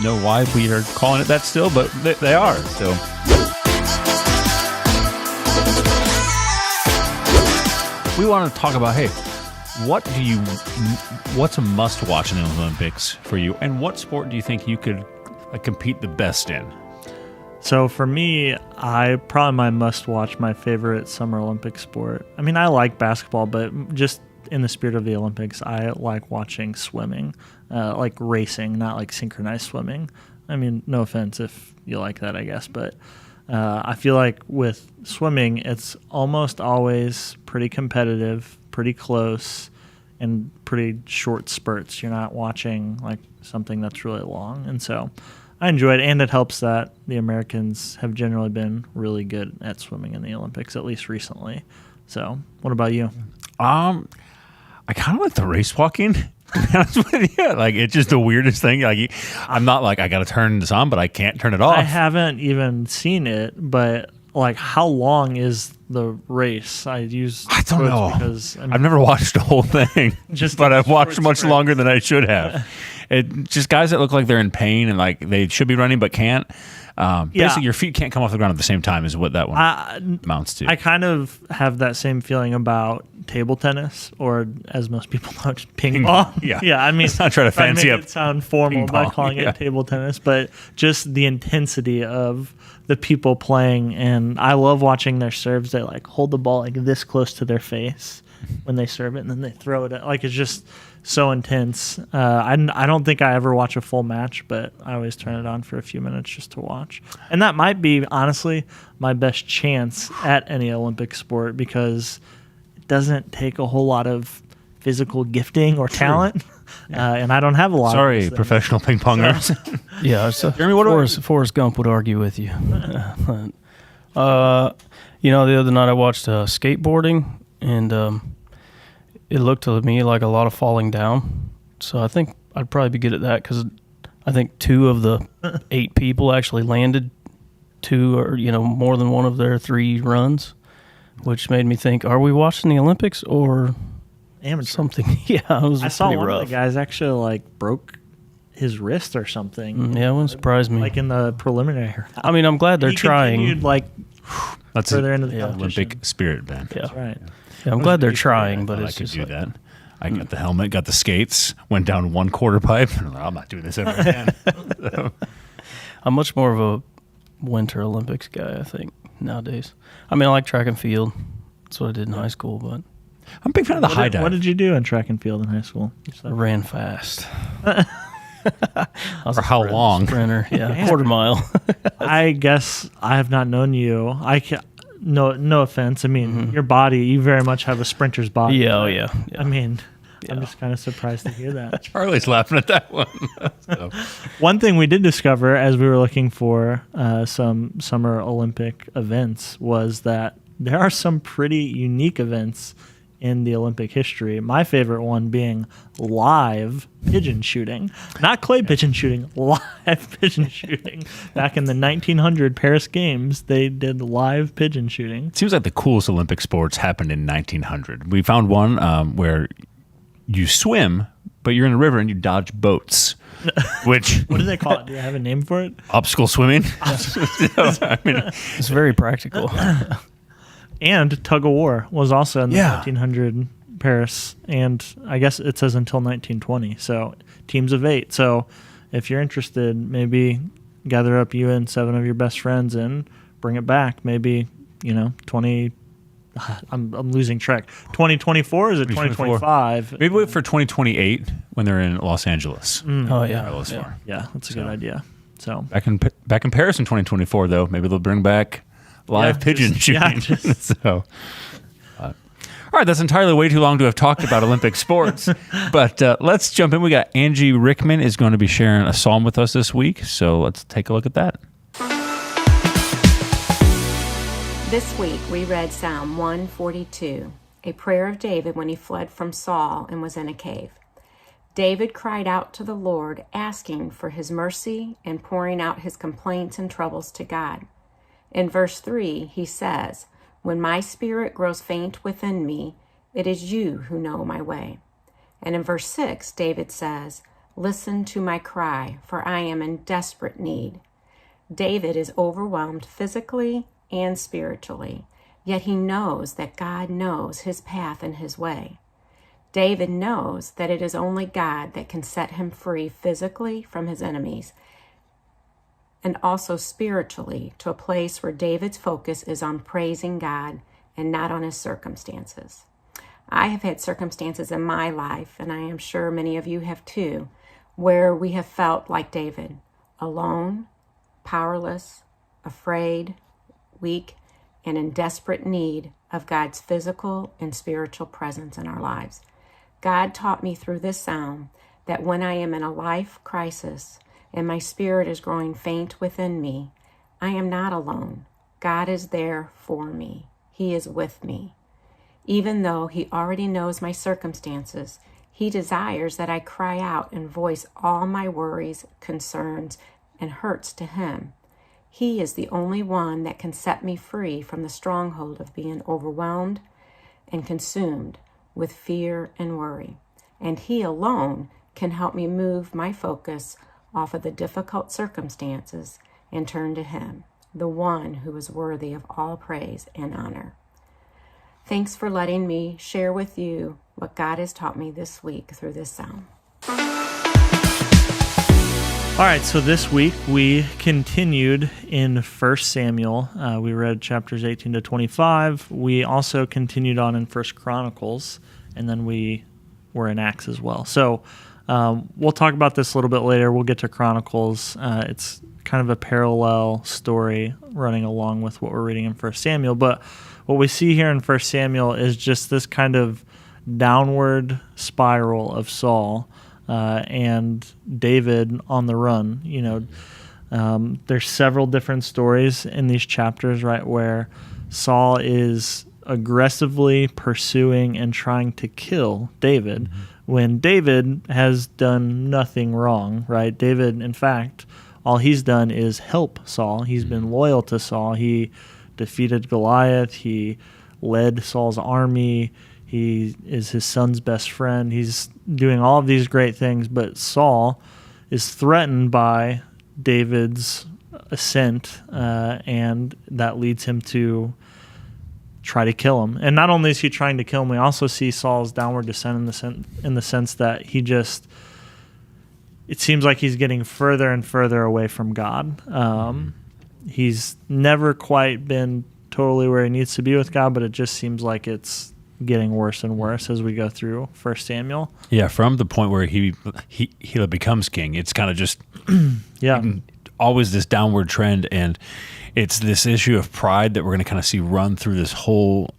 know why we are calling it that still, but they are. So we want to talk about, hey, what's a must-watch in the Olympics for you, and what sport do you think you could compete the best in? So for me, my must-watch, my favorite Summer Olympic sport. I mean, I like basketball, but just in the spirit of the Olympics, I like watching swimming, like racing, not like synchronized swimming. I mean, no offense if you like that, I guess, but I feel like with swimming, it's almost always pretty competitive, pretty close, and pretty short spurts. You're not watching like something that's really long, and so I enjoy it, and it helps that the Americans have generally been really good at swimming in the Olympics, at least recently. So, what about you? I kind of like the race walking. To be honest with you, like it's just the weirdest thing. Like I'm not like I got to turn this on, but I can't turn it off. I haven't even seen it, but like how long is the race? I don't know because I've never watched the whole thing, but I've watched much longer than I should have. It just guys that look like they're in pain and like they should be running but can't. Basically, your feet can't come off the ground at the same time is what that one amounts to. I kind of have that same feeling about table tennis, or as most people know, ping pong. Yeah. I mean, let's not try to fancy up. It sound formal by calling it table tennis, but just the intensity of the people playing, and I love watching their serves. They like hold the ball like this close to their face when they serve it, and then they throw it. Like it's just so intense. I don't think I ever watch a full match, but I always turn it on for a few minutes just to watch. And that might be, honestly, my best chance at any Olympic sport because it doesn't take a whole lot of physical gifting or talent. And I don't have a lot of those things. Professional ping pongers. Yeah, so Jeremy, Forrest Gump would argue with you. The other night I watched skateboarding, and it looked to me like a lot of falling down. So I think I'd probably be good at that because I think 2 of the 8 people actually landed 2 or, more than one of their 3 runs, which made me think, are we watching the Olympics or amateur something? Yeah, it was I saw one rough. of the guys actually like broke his wrist or something. Yeah, it wouldn't surprise me. Like in the preliminary. I mean, I'm glad they're trying. Continued, like that's further into the Olympic spirit, man. That's right. Yeah, I'm glad they're trying, but it's I could just do that. I got the helmet, got the skates, went down 1 quarter pipe. I'm not doing this ever again. So. I'm much more of a Winter Olympics guy, I think, nowadays. I mean, I like track and field. That's what I did in high school, but I'm a big fan of the high dive. What did you do in track and field in high school? I ran fast. For how long? Sprinter, yeah, quarter mile. I guess I have not known you. No offense. I mean, your body, you very much have a sprinter's body. Yeah, yeah. I mean, I'm just kind of surprised to hear that. Charlie's laughing at that one. So. One thing we did discover as we were looking for some Summer Olympic events was that there are some pretty unique events in the Olympic history. My favorite one being live pigeon shooting. Not clay pigeon shooting, live pigeon shooting. Back in the 1900 Paris Games, they did live pigeon shooting. It seems like the coolest Olympic sports happened in 1900. We found one where you swim, but you're in a river and you dodge boats. Which what do they call it? Do you have a name for it? Obstacle swimming. I mean, it's very practical. And tug of war was also in the 1900 Paris, and I guess it says until 1920. So teams of 8. So if you're interested, maybe gather up you and 7 of your best friends and bring it back. Maybe 20. I'm losing track. 2024 is it 2025? Maybe wait for 2028 when they're in Los Angeles. Oh yeah, that's a good idea. So back in Paris in 2024 though, maybe they'll bring back live pigeon shooting. So, all right, that's entirely way too long to have talked about Olympic sports. But let's jump in. We got Angie Rickman is going to be sharing a psalm with us this week. So let's take a look at that. This week we read Psalm 142, a prayer of David when he fled from Saul and was in a cave. David cried out to the Lord, asking for his mercy and pouring out his complaints and troubles to God. In verse 3, he says, "When my spirit grows faint within me, it is you who know my way." And in verse 6, David says, Listen to my cry, for I am in desperate need. David is overwhelmed physically and spiritually, yet he knows that God knows his path and his way. David knows that it is only God that can set him free physically from his enemies, and also spiritually to a place where David's focus is on praising God and not on his circumstances. I have had circumstances in my life, and I am sure many of you have too, where we have felt like David, alone, powerless, afraid, weak, and in desperate need of God's physical and spiritual presence in our lives. God taught me through this psalm that when I am in a life crisis and my spirit is growing faint within me, I am not alone. God is there for me. He is with me. Even though he already knows my circumstances, he desires that I cry out and voice all my worries, concerns, and hurts to him. He is the only one that can set me free from the stronghold of being overwhelmed and consumed with fear and worry. And he alone can help me move my focus off of the difficult circumstances and turn to him, the one who is worthy of all praise and honor. Thanks for letting me share with you what God has taught me this week through this psalm. All right, so this week we continued in 1 Samuel. We read chapters 18 to 25. We also continued on in 1 Chronicles, and then we were in Acts as well. So we'll talk about this a little bit later. We'll get to Chronicles. It's kind of a parallel story running along with what we're reading in 1 Samuel. But what we see here in 1 Samuel is just this kind of downward spiral of Saul and David on the run. There's several different stories in these chapters, right, where Saul is aggressively pursuing and trying to kill David when David has done nothing wrong, right? David, in fact, all he's done is help Saul. He's been loyal to Saul. He defeated Goliath. He led Saul's army. He is his son's best friend. He's doing all of these great things, but Saul is threatened by David's ascent, and that leads him to try to kill him. And not only is he trying to kill him, we also see Saul's downward descent in the sense that it seems like he's getting further and further away from God. He's never quite been totally where he needs to be with God, but it just seems like it's getting worse and worse as we go through 1 Samuel. Yeah, from the point where he becomes king, it's kind of just always this downward trend, and it's this issue of pride that we're going to kind of see run through this whole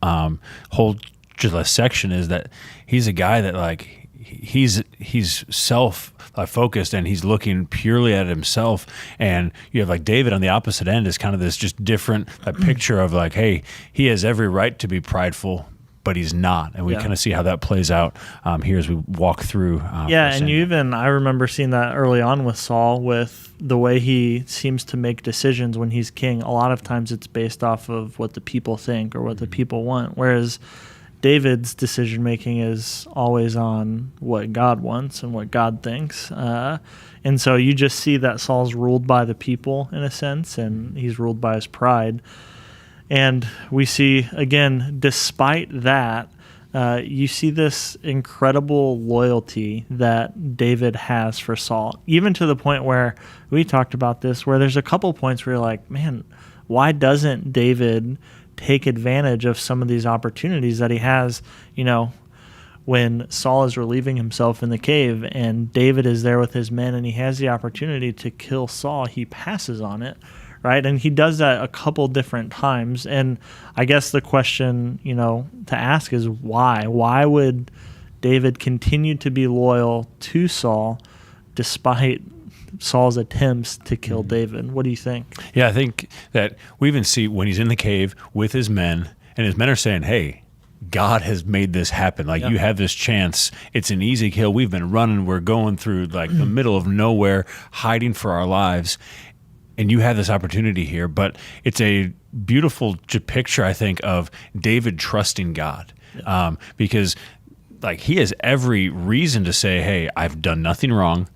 just section. Is that he's a guy that like he's self-focused and he's looking purely at himself, and you have like David on the opposite end is kind of this just different picture of like, hey, he has every right to be prideful, but he's not, and we kind of see how that plays out here as we walk through. And I remember seeing that early on with Saul, with the way he seems to make decisions when he's king. A lot of times it's based off of what the people think or what the people want, whereas David's decision making is always on what God wants and what God thinks. And so you just see that Saul's ruled by the people in a sense, and he's ruled by his pride. And we see, again, despite that, you see this incredible loyalty that David has for Saul, even to the point where we talked about this, where there's a couple points where you're like, man, why doesn't David take advantage of some of these opportunities that he has? When Saul is relieving himself in the cave and David is there with his men and he has the opportunity to kill Saul, he passes on it. Right, and he does that a couple different times, and I guess the question, to ask is why? Why would David continue to be loyal to Saul despite Saul's attempts to kill David? What do you think? Yeah, I think that we even see when he's in the cave with his men, and his men are saying, hey, God has made this happen. Like, you have this chance. It's an easy kill. We've been running. We're going through like the middle of nowhere, hiding for our lives. And you have this opportunity here, but it's a beautiful picture, I think, of David trusting God, because like he has every reason to say, hey, I've done nothing wrong.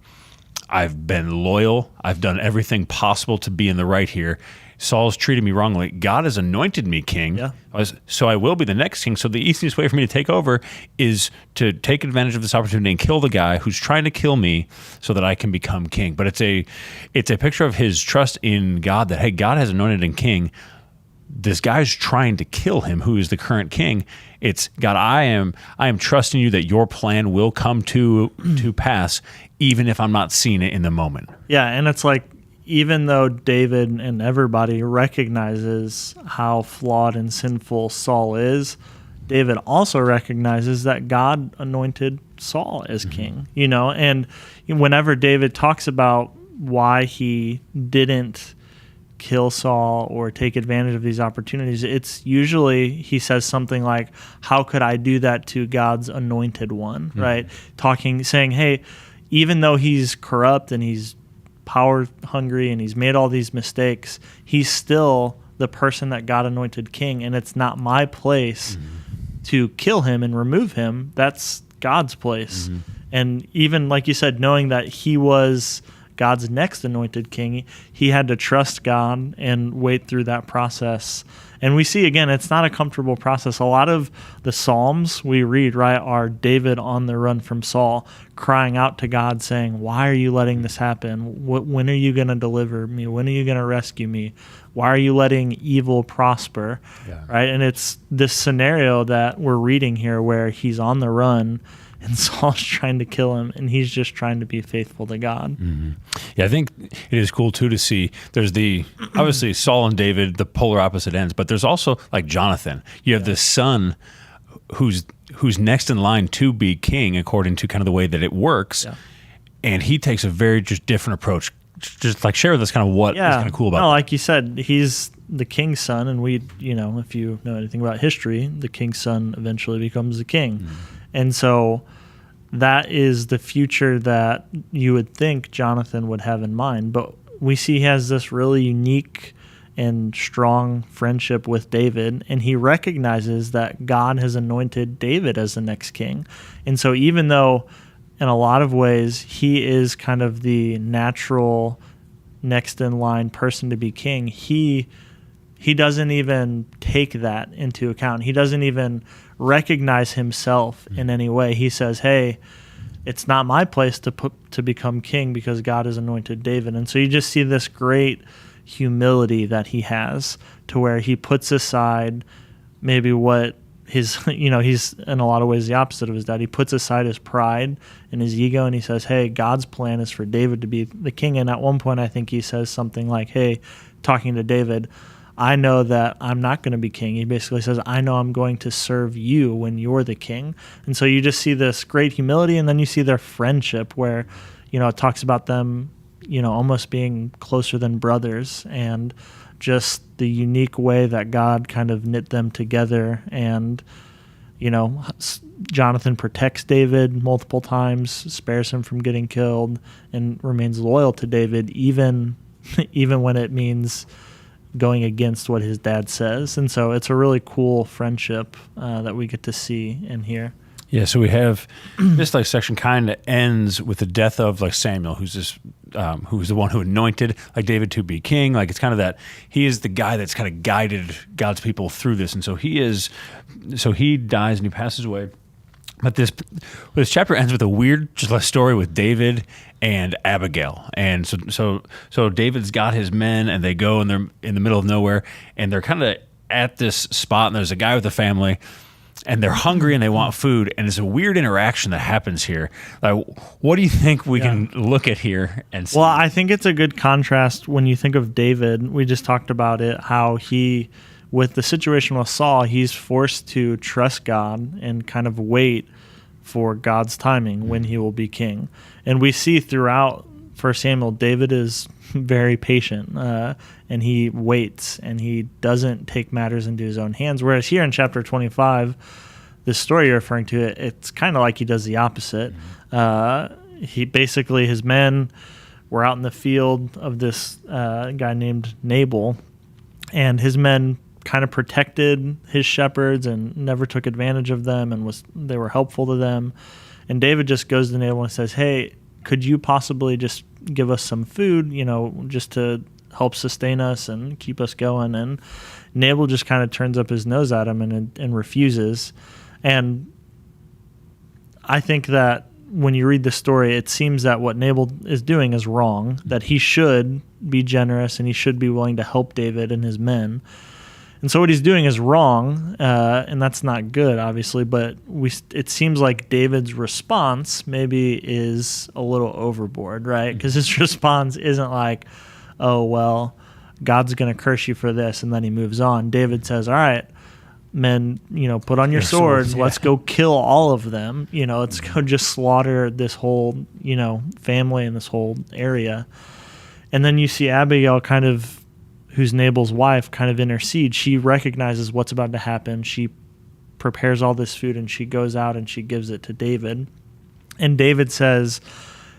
I've been loyal. I've done everything possible to be in the right here. Saul's treated me wrongly. God has anointed me king, so I will be the next king. So the easiest way for me to take over is to take advantage of this opportunity and kill the guy who's trying to kill me so that I can become king. But it's a picture of his trust in God that, hey, God has anointed him king. This guy's trying to kill him, who is the current king. It's, God, I am trusting you that your plan will come to pass, even if I'm not seeing it in the moment. Yeah, and it's like, even though David and everybody recognizes how flawed and sinful Saul is, David also recognizes that God anointed Saul as king, and whenever David talks about why he didn't kill Saul or take advantage of these opportunities, it's usually he says something like, how could I do that to God's anointed one, right? Saying, hey, even though he's corrupt and he's power hungry and he's made all these mistakes, he's still the person that God anointed king, and it's not my place to kill him and remove him. That's God's place. And even like you said, knowing that he was God's next anointed king, he had to trust God and wait through that process. And we see, again, it's not a comfortable process. A lot of the Psalms we read, right, are David on the run from Saul, crying out to God, saying, why are you letting this happen? When are you going to deliver me? When are you going to rescue me? Why are you letting evil prosper? Yeah. Right? And it's this scenario that we're reading here where he's on the run and Saul's trying to kill him, and he's just trying to be faithful to God. Yeah, I think it is cool, too, to see there's obviously Saul and David, the polar opposite ends, but there's also, like, Jonathan. You have this son who's next in line to be king, according to kind of the way that it works, and he takes a very just different approach. Just, like, share with us kind of what is kind of cool about that. Like you said, he's the king's son, and if you know anything about history, the king's son eventually becomes the king. And so that is the future that you would think Jonathan would have in mind. But we see he has this really unique and strong friendship with David, and he recognizes that God has anointed David as the next king. And so even though in a lot of ways he is kind of the natural next in line person to be king, he doesn't even take that into account. He doesn't even recognize himself in any way. He says, hey, it's not my place to become king because God has anointed David. And so you just see this great humility that he has, to where he puts aside maybe what his, he's in a lot of ways the opposite of his dad. He puts aside his pride and his ego, and he says, hey, God's plan is for David to be the king. And at one point, I think he says something like, hey, talking to David, I know that I'm not going to be king. He basically says, I know I'm going to serve you when you're the king. And so you just see this great humility, and then you see their friendship where, it talks about them, almost being closer than brothers, and just the unique way that God kind of knit them together. And, Jonathan protects David multiple times, spares him from getting killed, and remains loyal to David, even when it means going against what his dad says. And so it's a really cool friendship that we get to see in here. Yeah, so we have this section kind of ends with the death of Samuel, who's the one who anointed David to be king. It's kind of that he is the guy that's kind of guided God's people through this, and so he dies and he passes away. But this chapter ends with a weird story with David and Abigail. And so David's got his men, and they go, and they're in the middle of nowhere, and they're kind of at this spot, and there's a guy with a family, and they're hungry and they want food, and it's a weird interaction that happens here. What do you think we can look at here and see? Well, I think it's a good contrast when you think of David. We just talked about it, how with the situation with Saul, he's forced to trust God and kind of wait for God's timing when he will be king. And we see throughout 1 Samuel, David is very patient, and he waits, and he doesn't take matters into his own hands. Whereas here in chapter 25, the story you're referring to, it's kind of like he does the opposite. He basically, his men were out in the field of this guy named Nabal, and his men kind of protected his shepherds and never took advantage of them, and they were helpful to them. And David just goes to Nabal and says, hey, could you possibly just give us some food, just to help sustain us and keep us going. And Nabal just kind of turns up his nose at him and refuses. And I think that when you read the story, it seems that what Nabal is doing is wrong, that he should be generous and he should be willing to help David and his men. And so what he's doing is wrong, and that's not good, obviously, but it seems like David's response maybe is a little overboard, right? Because his response isn't like, oh, well, God's going to curse you for this, and then he moves on. David says, all right, men, put on your swords. Let's go kill all of them. Let's go just slaughter this whole, family and this whole area. And then you see Abigail who's Nabal's wife, kind of intercede. She recognizes what's about to happen. She prepares all this food and she goes out and she gives it to David. And David says,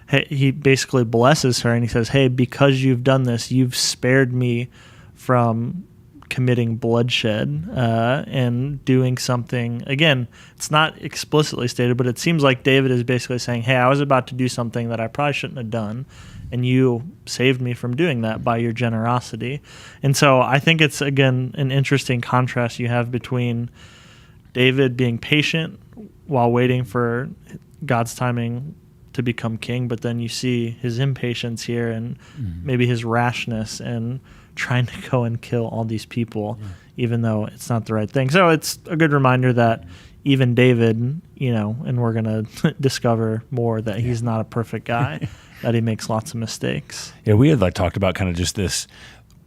hey, he basically blesses her and he says, hey, because you've done this, you've spared me from committing bloodshed and doing something. Again, it's not explicitly stated, but it seems like David is basically saying, hey, I was about to do something that I probably shouldn't have done, and you saved me from doing that by your generosity. And so I think it's, again, an interesting contrast you have between David being patient while waiting for God's timing to become king, but then you see his impatience here and maybe his rashness and trying to go and kill all these people, even though it's not the right thing. So it's a good reminder that even David, and we're going to discover more that he's not a perfect guy, that he makes lots of mistakes. Yeah, we had talked about kind of just this.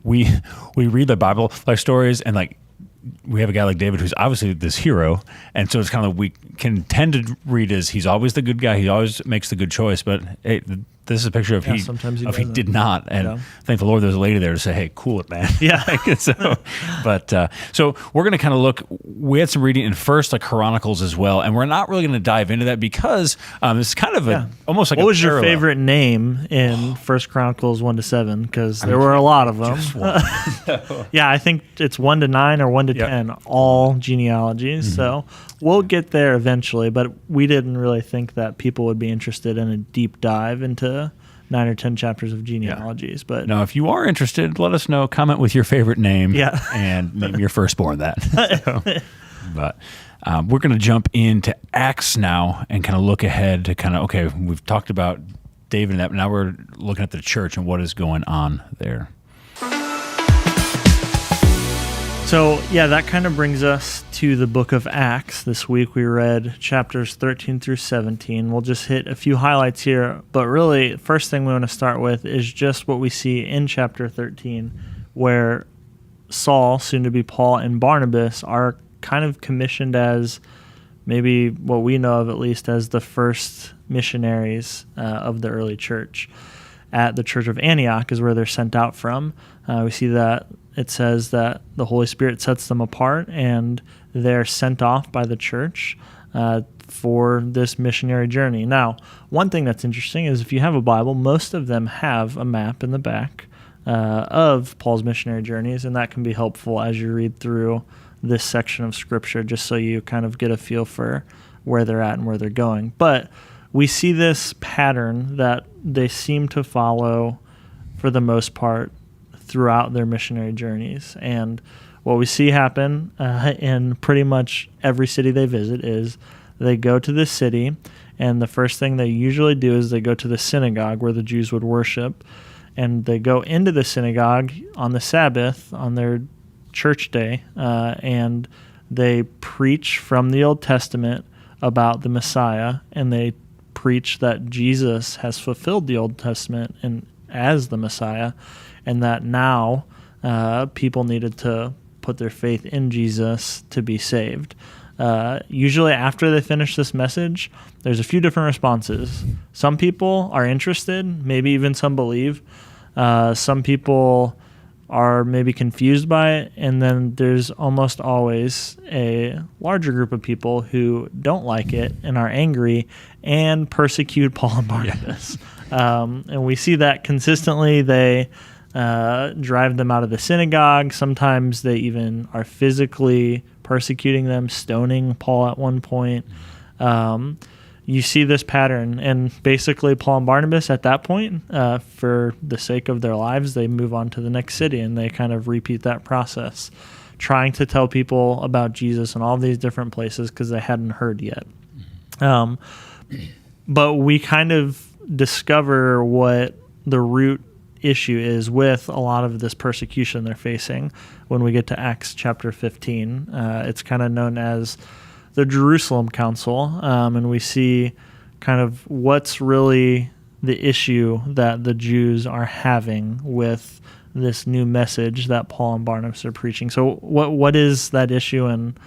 We read the Bible life stories, and we have a guy like David who's obviously this hero, and so it's kind of we can tend to read as he's always the good guy, he always makes the good choice, but hey, this is a picture of he did not, and thank the Lord there's a lady there to say, hey, cool it, man. Yeah. So we're going to kind of look, we had some reading in first Chronicles as well, and we're not really going to dive into that because it's kind of almost like what a was parallel. Your favorite name in First Chronicles 1-7? Because there were a lot of them. Just one. Yeah, I think it's 1-9 or 1-10, all genealogies. So we'll get there eventually, but we didn't really think that people would be interested in a deep dive into 9 or 10 chapters of genealogies. But now, if you are interested, let us know. Comment with your favorite name and name your firstborn that. But we're going to jump into Acts now and kind of look ahead to okay, we've talked about David and that, but now we're looking at the church and what is going on there. So, that kind of brings us to the book of Acts. This week we read chapters 13 through 17. We'll just hit a few highlights here, but really, first thing we want to start with is just what we see in chapter 13, where Saul, soon to be Paul, and Barnabas are kind of commissioned as maybe what we know of at least as the first missionaries of the early church. At the church of Antioch is where they're sent out from. We see that it says that the Holy Spirit sets them apart and they're sent off by the church for this missionary journey. Now, one thing that's interesting is if you have a Bible, most of them have a map in the back of Paul's missionary journeys, and that can be helpful as you read through this section of Scripture, just so you kind of get a feel for where they're at and where they're going. But we see this pattern that they seem to follow for the most part throughout their missionary journeys. And what we see happen in pretty much every city they visit is they go to this city, and the first thing they usually do is they go to the synagogue where the Jews would worship, and they go into the synagogue on the Sabbath, on their church day, and they preach from the Old Testament about the Messiah, and they preach that Jesus has fulfilled the Old Testament and as the Messiah, and that now people needed to put their faith in Jesus to be saved. Usually after they finish this message, there's a few different responses. Some people are interested, maybe even some believe. Some people are maybe confused by it, and then there's almost always a larger group of people who don't like it and are angry and persecute Paul and Barnabas. And we see that consistently. They drive them out of the synagogue. Sometimes they even are physically persecuting them, stoning Paul at one point. you see this pattern, and basically Paul and Barnabas at that point, for the sake of their lives, they move on to the next city, and they kind of repeat that process, trying to tell people about Jesus in all these different places because they hadn't heard yet. But we kind of discover what the root issue is with a lot of this persecution they're facing when we get to Acts chapter 15. It's kind of known as the Jerusalem Council, and we see kind of what's really the issue that the Jews are having with this new message that Paul and Barnabas are preaching. So what is that issue, and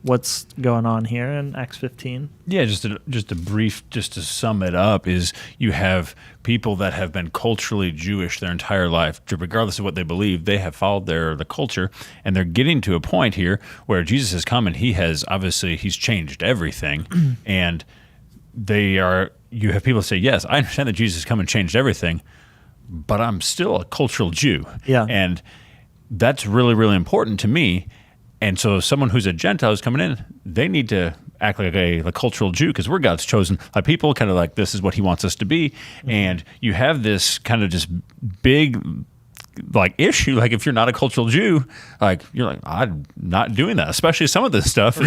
what's going on here in Acts 15? Yeah, just a brief, just to sum it up, is you have people that have been culturally Jewish their entire life, regardless of what they believe. They have followed the culture, and they're getting to a point here where Jesus has come, and he's changed everything, and you have people say, yes, I understand that Jesus has come and changed everything, but I'm still a cultural Jew. Yeah. And that's really, really important to me. And so someone who's a Gentile is coming in, they need to act like a cultural Jew, because we're God's chosen people, kind of like this is what he wants us to be. Mm-hmm. And you have this kind of just big issue, like if you're not a cultural Jew, you're like, I'm not doing that, especially some of this stuff.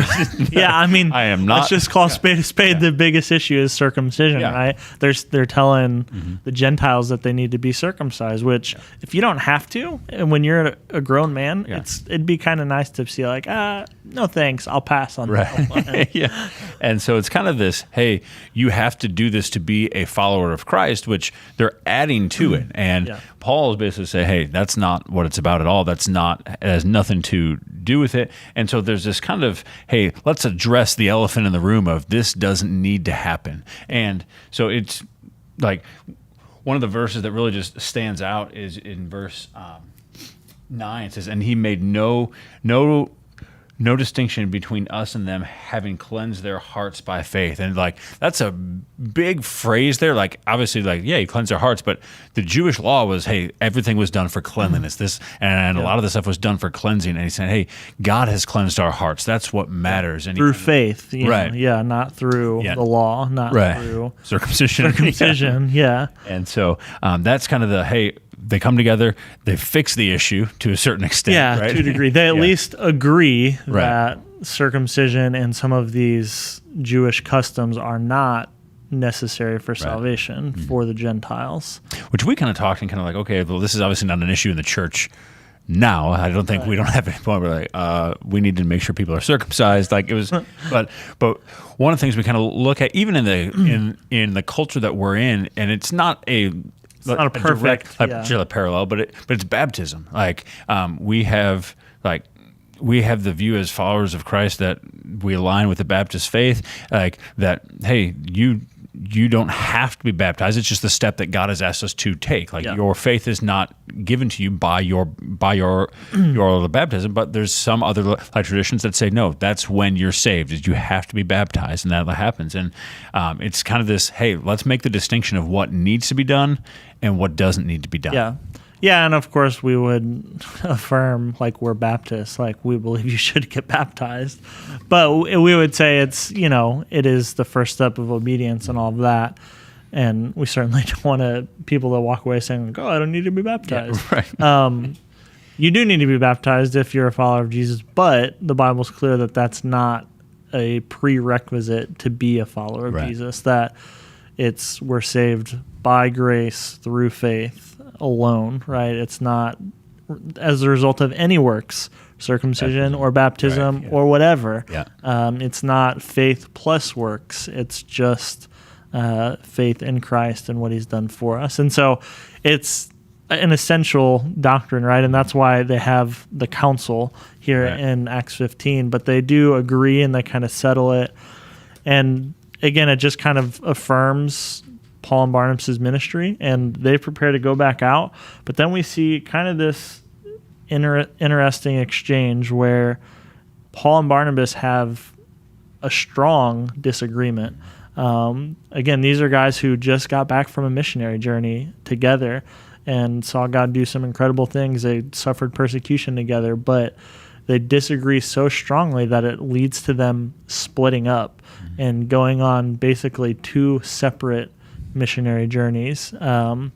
Yeah, I mean, I am not. Let's just call spade a spade. Yeah. The biggest issue is circumcision, right? They're telling the Gentiles that they need to be circumcised, which if you don't have to, and when you're a grown man, it'd be kind of nice to see no thanks, I'll pass on that one. Yeah. And so it's kind of this, hey, you have to do this to be a follower of Christ, which they're adding to it. And Paul is basically saying, hey, that's not what it's about at all. It has nothing to do with it. And so there's this kind of, hey, let's address the elephant in the room of this doesn't need to happen. And so it's like one of the verses that really just stands out is in verse 9. It says, and he made no distinction between us and them, having cleansed their hearts by faith. And that's a big phrase there. Obviously, he cleansed their hearts, but the Jewish law was, hey, everything was done for cleanliness. A lot of the stuff was done for cleansing. And he's saying, hey, God has cleansed our hearts. That's what matters. And through faith, right? Yeah, not through the law, not through circumcision. Yeah. And so that's kind of the, hey, they come together, they fix the issue to a certain extent, right? To a degree. They at least agree that circumcision and some of these Jewish customs are not necessary for salvation for the Gentiles. Which we kind of talked and kind of okay, well, this is obviously not an issue in the church now. I don't think we don't have any point where we need to make sure people are circumcised. It was, but one of the things we kind of look at, even in the culture that we're in, and it's not a not a perfect parallel, but it's baptism. We have the view as followers of Christ that we align with the Baptist faith, that, hey, you don't have to be baptized. It's just the step that God has asked us to take. Your faith is not given to you by your baptism, but there's some other traditions that say, no, that's when you're saved, is you have to be baptized, and that happens. And it's kind of this, hey, let's make the distinction of what needs to be done and what doesn't need to be done. Yeah, and of course we would affirm, we're Baptists, we believe you should get baptized. But we would say it's, it is the first step of obedience and all of that. And we certainly don't want people to walk away saying, I don't need to be baptized. Yeah, right. You do need to be baptized if you're a follower of Jesus, but the Bible's clear that that's not a prerequisite to be a follower of Jesus, that we're saved by grace through faith alone, right? It's not as a result of any works, circumcision or baptism or whatever. Yeah. It's not faith plus works. It's just faith in Christ and what he's done for us. And so it's an essential doctrine, right? And that's why they have the council here in Acts 15. But they do agree and they kind of settle it. And again, it just kind of affirms Paul and Barnabas' ministry, and they prepare to go back out. But then we see kind of this interesting exchange where Paul and Barnabas have a strong disagreement. Again, these are guys who just got back from a missionary journey together and saw God do some incredible things. They suffered persecution together, but they disagree so strongly that it leads to them splitting up and going on basically two separate missionary journeys. And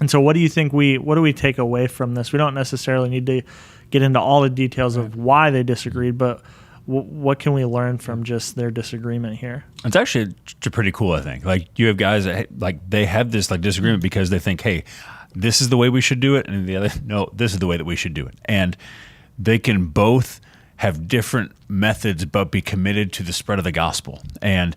so what do you think what do we take away from this? We don't necessarily need to get into all the details of why they disagreed, but what can we learn from just their disagreement here? It's actually pretty cool, I think. Like, you have guys that, like, they have this like disagreement because they think, hey, this is the way we should do it, and the other, no, this is the way that we should do it. And they can both have different methods, but be committed to the spread of the gospel. And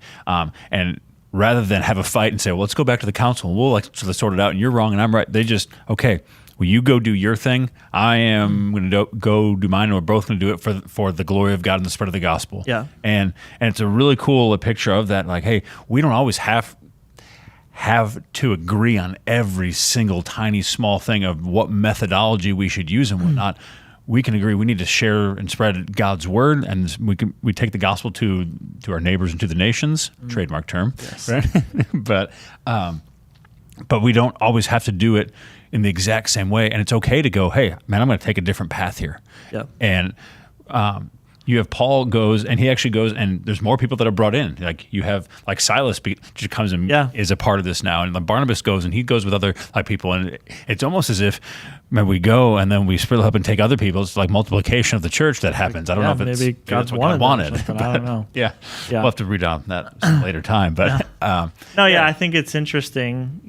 rather than have a fight and say, well, let's go back to the council and we'll like sort it out, and you're wrong and I'm right. They just, okay, well, you go do your thing. I am going to go do mine, and we're both going to do it for the glory of God and the spread of the gospel. Yeah. And it's a really cool picture of that. Like, hey, we don't always have to agree on every single tiny small thing of what methodology we should use and whatnot. We can agree we need to share and spread God's word, and we take the gospel to our neighbors and to the nations. Trademark term, yes. Right? But we don't always have to do it in the exact same way, and it's okay to go, hey, man, I'm going to take a different path here. Yep. And you have Paul goes, and he actually goes, and there's more people that are brought in. Like, you have like Silas just comes and is a part of this now, and like Barnabas goes, and he goes with other like people, and it's almost as if, man, we go and then we split up and take other people. It's like multiplication of the church that happens. I don't know if it's maybe that's what God wanted. But I don't know. Yeah, we'll have to read on that some later time. But I think it's interesting,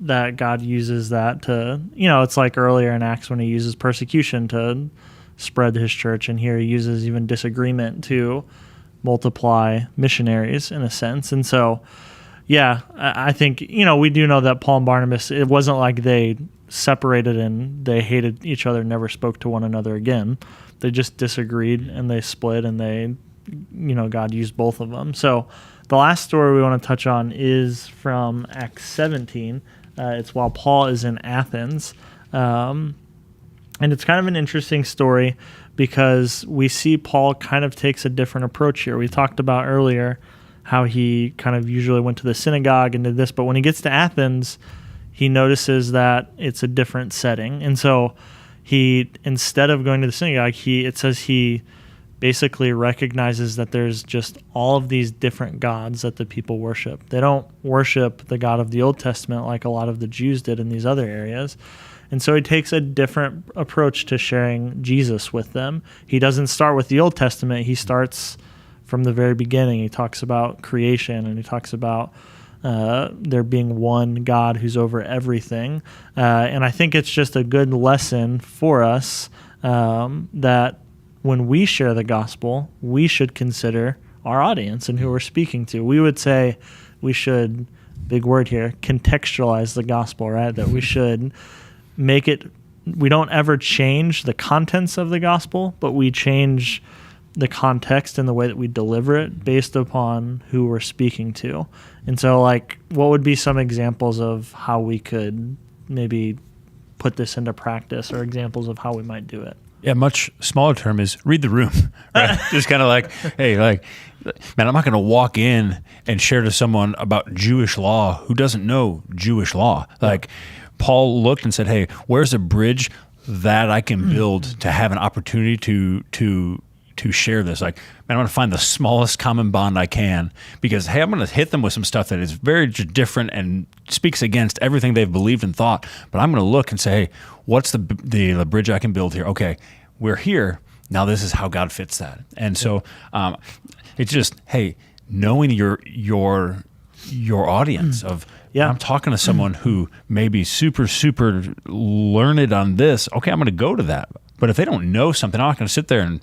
that God uses that to, it's like earlier in Acts when he uses persecution to spread his church, and here he uses even disagreement to multiply missionaries in a sense. And so, I think, we do know that Paul and Barnabas, it wasn't like they separated and they hated each other, never spoke to one another again. They just disagreed and they split, and they, God used both of them. So the last story we want to touch on is from Acts 17. It's while Paul is in Athens. And it's kind of an interesting story because we see Paul kind of takes a different approach here. We talked about earlier how he kind of usually went to the synagogue and did this, but when he gets to Athens, he notices that it's a different setting. And so he, instead of going to the synagogue, it says he basically recognizes that there's just all of these different gods that the people worship. They don't worship the God of the Old Testament like a lot of the Jews did in these other areas. And so he takes a different approach to sharing Jesus with them. He doesn't start with the Old Testament. He starts from the very beginning. He talks about creation, and he talks about there being one God who's over everything. And I think it's just a good lesson for us that when we share the gospel, we should consider our audience and who we're speaking to. We would say we should, big word here, contextualize the gospel, right? That we should make it, we don't ever change the contents of the gospel, but we change the context and the way that we deliver it based upon who we're speaking to. And so, like, what would be some examples of how we could maybe put this into practice, or examples of how we might do it? Yeah, much smaller term is read the room, right? Just kind of like, hey, like, man, I'm not going to walk in and share to someone about Jewish law who doesn't know Jewish law. Like, Paul looked and said, hey, where's a bridge that I can build to have an opportunity to share this? Like, man, I'm going to find the smallest common bond I can, because, hey, I'm going to hit them with some stuff that is very different and speaks against everything they've believed and thought. But I'm going to look and say, hey, what's the bridge I can build here? Okay, we're here. Now this is how God fits that. And so it's just, hey, knowing your audience of, I'm talking to someone who may be super, super learned on this. Okay, I'm going to go to that. But if they don't know something, I'm not going to sit there and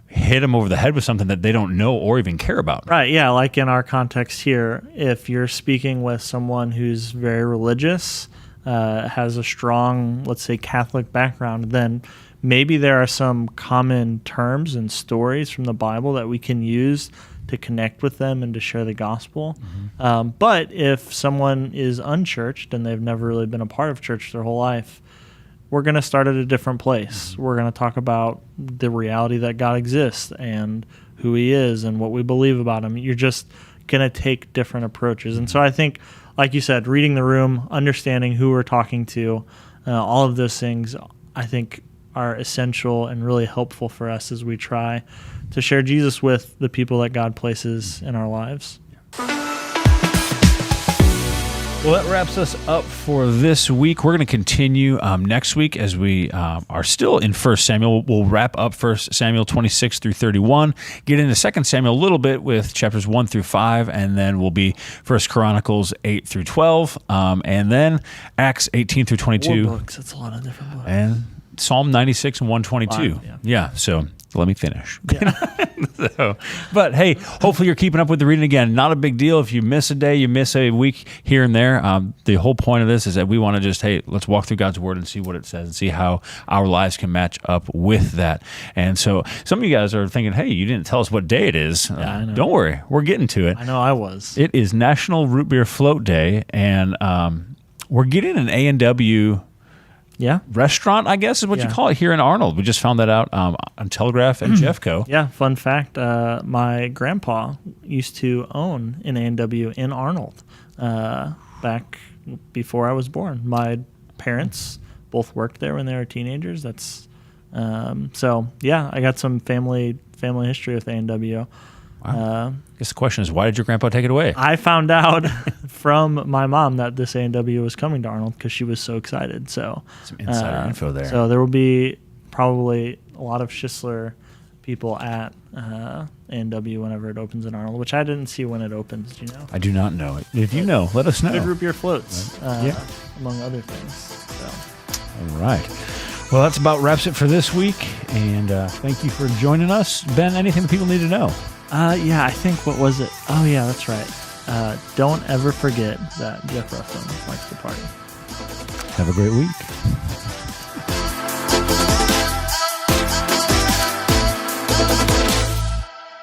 hit them over the head with something that they don't know or even care about. Right, yeah, like in our context here, if you're speaking with someone who's very religious, has a strong, let's say, Catholic background, then maybe there are some common terms and stories from the Bible that we can use to connect with them and to share the gospel. Mm-hmm. But if someone is unchurched and they've never really been a part of church their whole life, we're going to start at a different place. Mm-hmm. We're going to talk about the reality that God exists and who he is and what we believe about him. You're just going to take different approaches. Mm-hmm. And so I think, like you said, reading the room, understanding who we're talking to, all of those things, I think are essential and really helpful for us as we try to share Jesus with the people that God places in our lives. Well, that wraps us up for this week. We're going to continue next week as we are still in 1 Samuel. We'll wrap up 1 Samuel 26 through 31, get into 2 Samuel a little bit with chapters 1 through 5, and then we'll be 1 Chronicles 8 through 12, and then Acts 18 through 22. 4 books. That's a lot of different books. And Psalm 96 and 122. Yeah, so let me finish. Yeah. But hey, hopefully you're keeping up with the reading again. Not a big deal if you miss a day, you miss a week here and there. The whole point of this is that we want to just, let's walk through God's Word and see what it says and see how our lives can match up with that. And so some of you guys are thinking, hey, you didn't tell us what day it is. I know. Don't worry, we're getting to it. I know I was. It is National Root Beer Float Day, and we're getting an A&W restaurant, I guess is what you call it, here in Arnold. We just found that out on Telegraph and Jeffco. Yeah, fun fact, my grandpa used to own an A&W in Arnold back before I was born. My parents both worked there when they were teenagers. That's so yeah, I got some family history with A&W. Wow. I guess the question is, why did your grandpa take it away? I found out from my mom that this A&W was coming to Arnold because she was so excited. So some insider info there. So there will be probably a lot of Schisler people at A&W whenever it opens in Arnold, which I didn't see when it opens. Do you know? I do not know it. If you know, let us know. Good root beer floats, among other things. So. All right. Well, that's about wraps it for this week. And thank you for joining us. Ben, anything that people need to know? Yeah, I think, what was it? Oh, yeah, that's right. Don't ever forget that Jeff Ruffin likes to party. Have a great week.